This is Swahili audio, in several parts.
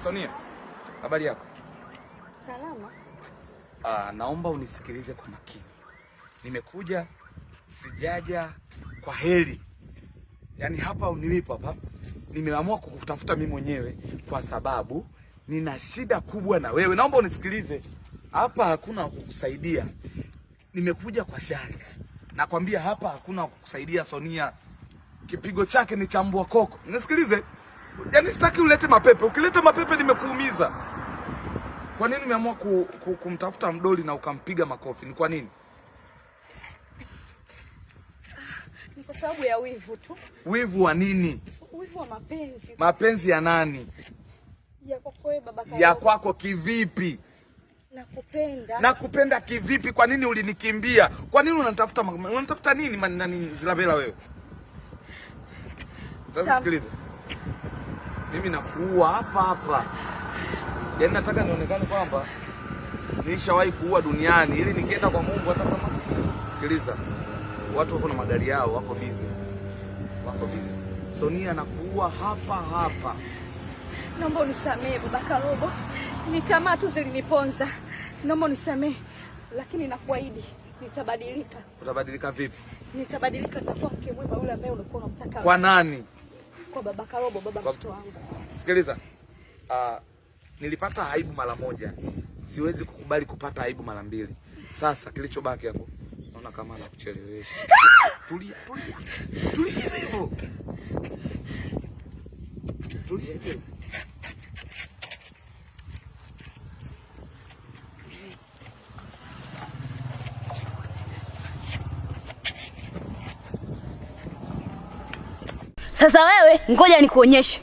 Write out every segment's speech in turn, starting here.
Sonia, habari yako? Salama. Naomba unisikilize kwa makini. Nimekuja, sijaja kwa heri. Yaani hapa nilipo hapa, nimeamua kukutafuta mimi mwenyewe kwa sababu nina shida kubwa na wewe. Naomba unisikilize. Hapa hakuna kukusaidia. Nimekuja kwa shari. Nakwambia hapa hakuna kukusaidia Sonia. Kipigo chake ni chambua koko. Nisikilize. Yaani sitaki ulete mapepe. Ukileta mapepe nimekuumiza. Kwa nini umeamua kumtafuta mdoli na ukampiga makofi? Ni kwa nini? Ni kwa sababu ya wivu tu. Wivu wa nini? Wivu wa mapenzi. Mapenzi ya nani? Ya kwako wewe baba Karobo. Ya kwako kivipi? Nakupenda. Nakupenda kivipi? Kwa nini ulinikimbia? Kwa nini unanitafuta nini nani Zilabela wewe? Sasa sikiliza. Mimi nakuua hapa. Yaani nataka nionekane kwamba nilishawahi kuua duniani ili nikienda kwa Mungu hata kama. Sikiliza. Watu wako na magari yao, wako busy. Sonia nakuua hapa. Naomba unisamehe baba Karobo. Ni tamaa tu ziliniponza. Naomba unisamehe. Lakini nakuahidi nitabadilika. Utabadilika vipi? Nitabadilika, nitakuwa mke mwema yule ambaye ulikuwa unamtaka. Kwa nani? Kwa baba Karobo, baba mtoto wangu. Sikiliza. Nilipata aibu mara moja. Siwezi kukubali kupata aibu mara mbili. Sasa kilichobaki hapo, naona kama anakuchelewesha. Tulia hivyo. Tulia hivyo. Sasa wewe ngoja nikuonyeshe.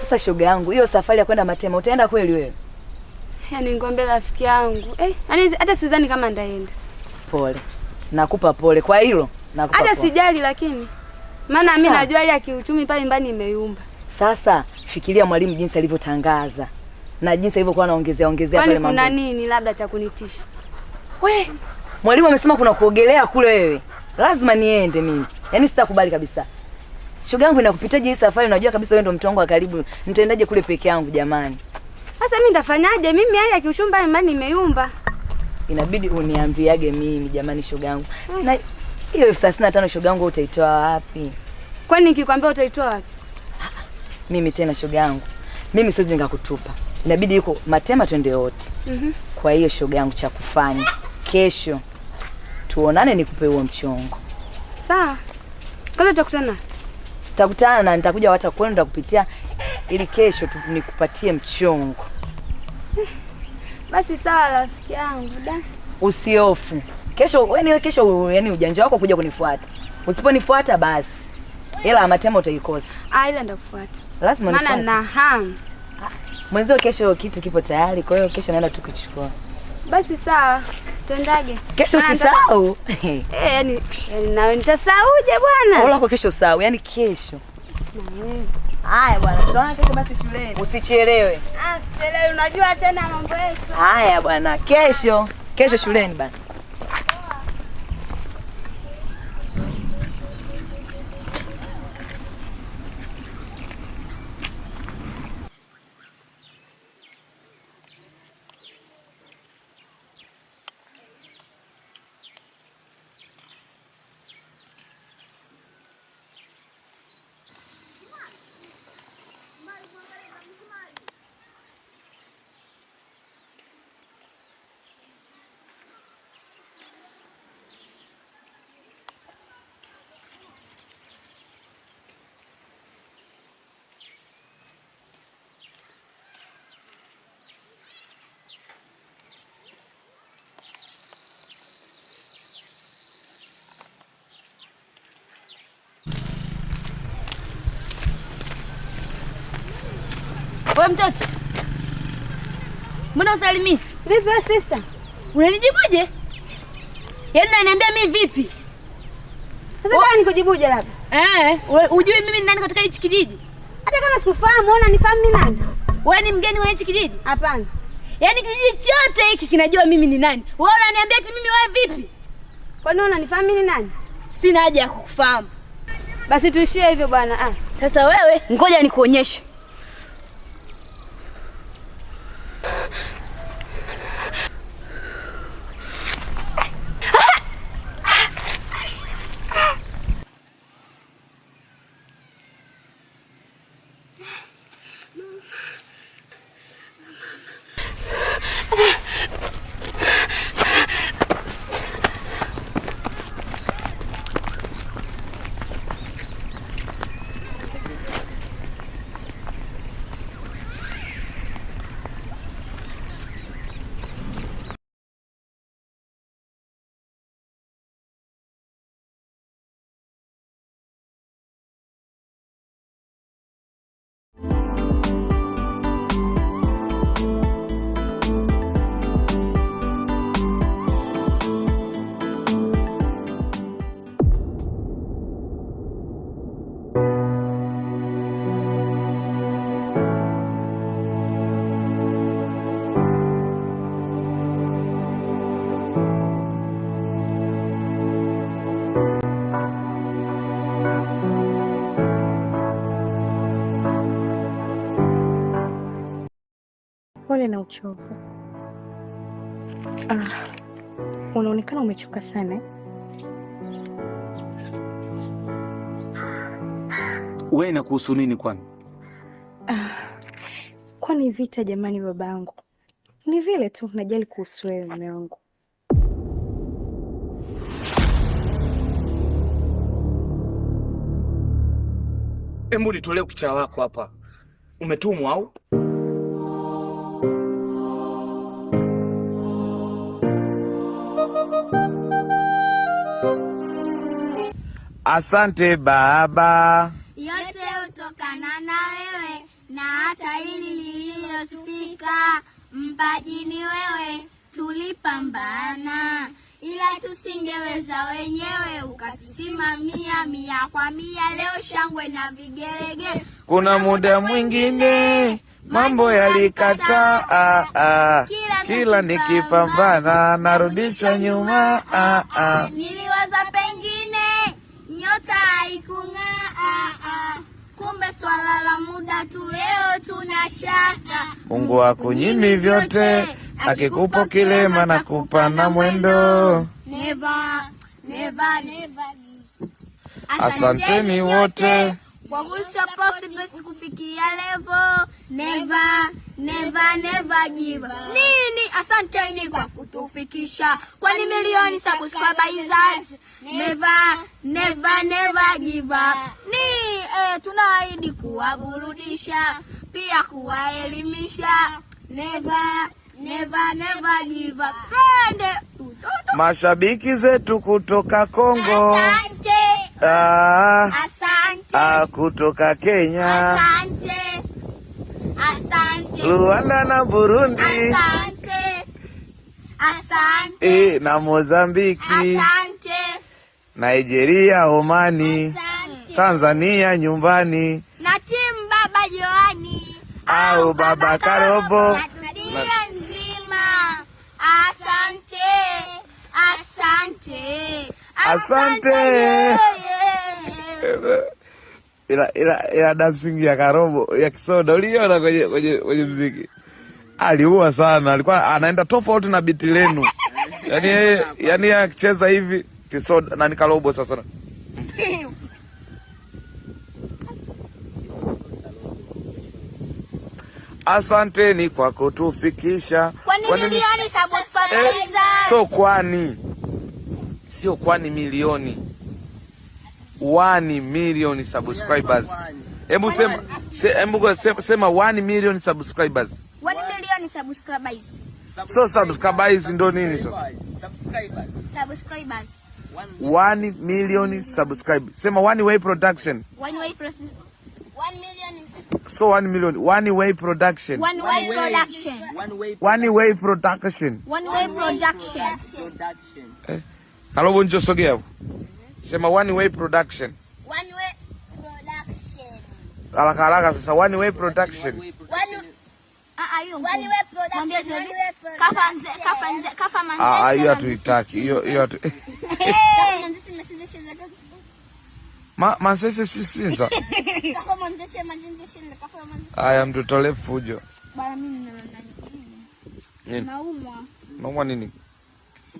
Sasa shoga yangu, hiyo safari ya kwenda Matema utaenda kweli wewe? Yaani ngombe rafiki yangu. Yaani hata sidhani kama ndaenda. Pole. Nakupa pole kwa hilo. Nakupa hata pole. Sijali lakini. Maana mimi najua hali ya kiuchumi pale nyumbani imeyumba. Sasa fikiria mwalimu jinsi alivyotangaza na jinsi alivyokuwa anaongezea pale mambo. Kuna nini labda cha kunitisha? We, mwalimu amesema kuna kuogelea kule wewe. Lazima niende mimi. Yaani sitakubali kabisa. Shoga yangu inakupitaje hii safari? Unajua kabisa wewe ndio mtu wangu wa karibu. Nitaendaje kule peke yangu jamani? Sasa mimi nitafanyaje? Mimi hali ya kiuchumba imani imeyumba. Inabidi uniambiage mimi jamani shoga yangu. Na hiyo 35 shoga yangu utaitoa wapi? Kwani nikikwambia utaitoa wapi? Mimi tena shoga yangu. Mimi siwezi nikakutupa. Inabidi yuko Matema twende wote. Kwa hiyo shoga yangu cha kufanya kesho tuonane nikupe huo mchongo. Sawa. Kwanza tutakutana. Tutakutana na nitakuja hata kwenda kupitia ili kesho nikupatie mchongo. Basi sawa rafiki yangu da. Usiofu. Kesho yani ujanja wako kuja kunifuata. Usiponifuata basi ila Matema utaikosa. Ila ndakufuata. Lazima nifuate. Maana na hamu. Mwenzio kesho kitu kipo tayari, kwa hiyo kesho naenda tukuchukua. Basi sawa. Tuendage. Kesho usisahau. Yani nawe nitasauje bwana? Wala kwa kesho usahau, yani kesho. Haya bwana, tutaona kesho basi shuleni. Usichelewe. Sichelewi, unajua tena mambo yetu. Haya bwana, kesho shuleni bwana. Wewe mtoto. Mbona usalimii? Vipi wewe sister? Unanijibuje? Yaani unaniambia mimi vipi? Sasa bwana nikujibuje labda? Ujui mimi ni nani katika hichi kijiji? Hata kama sikufahamu, ona nifahamu ni nani? Wewe ni mgeni wa hichi kijiji? Hapana. Yaani kijiji chote hiki kinajua mimi ni nani. Wewe unaniambia eti mimi wewe vipi? Kwani unanifahamu mimi ni nani? Sina haja ya kukufahamu. Basi tuishie hivyo bwana. Sasa wewe ngoja nikuonyeshe. Pole na uchovu. Unaonekana umechoka sana. Wewe inakuhusu nini kwani? Kwani vita jamani babangu. Ni vile tu najali kuhusu wewe mume wangu. Hebu nitolee ukichaa wako hapa. Umetumwa au? Asante baba. Yote utokana na wewe na hata hili lililotufika mpajini wewe tulipambana, ila tusingeweza wenyewe ukatusimamia mia kwa mia. Leo shangwe na vigelegele. Kuna muda mwingine mambo yalikataa, kila nikipambana narudishwa nyuma. Niliwaza pengine nyota haikung'aa, kumbe swala la muda tu, leo tunashaka. Mungu akunyimi vyote, akikupa kilema na kupa na mwendo. Never. Asanteni wote kwa possible kufikia level. Never give up. Nini? Asanteni kwa kutufikisha kwani milioni subscribers. Never give up. Tunaahidi kuwaburudisha pia kuwaelimisha. Never give up. Mashabiki zetu kutoka Kongo, Asante. Kutoka Kenya, Asante. Rwanda na Burundi, Asante. na Mozambiki, Asante. Nigeria, Omani, Asante. Tanzania nyumbani. Na timu au baba Karobo. Dunia nzima. Asante. Asante. Asante. Ila dancing ya Karobo ya Kisoda uliona kwenye muziki. Aliua sana, alikuwa anaenda tofauti na biti lenu. Yaani akicheza hivi Kisoda na Karobo sasa. Asanteni kwa kutufikisha. Kwani milioni subscribers? Sio kwani milioni. 1 million subscribers. Hebu sema 1 million subscribers. 1 million subscribers. So subscribers ndo nini sasa? Subscribers. 1 million subscribers. Sema One Way Production. 1 million. So 1 million. One Way Production. One Way Production. One Way Production. One Way Production. Karobo njoo sogea. Sema One Way Production. One Way Production. Haraka sasa One Way Production. One Way Production. Kafa manze. Hiyo hatuitaki. Hiyo hatu. Masese sisinza. Aya mtutole fujo. Bara mimi nini? Naumwa nini?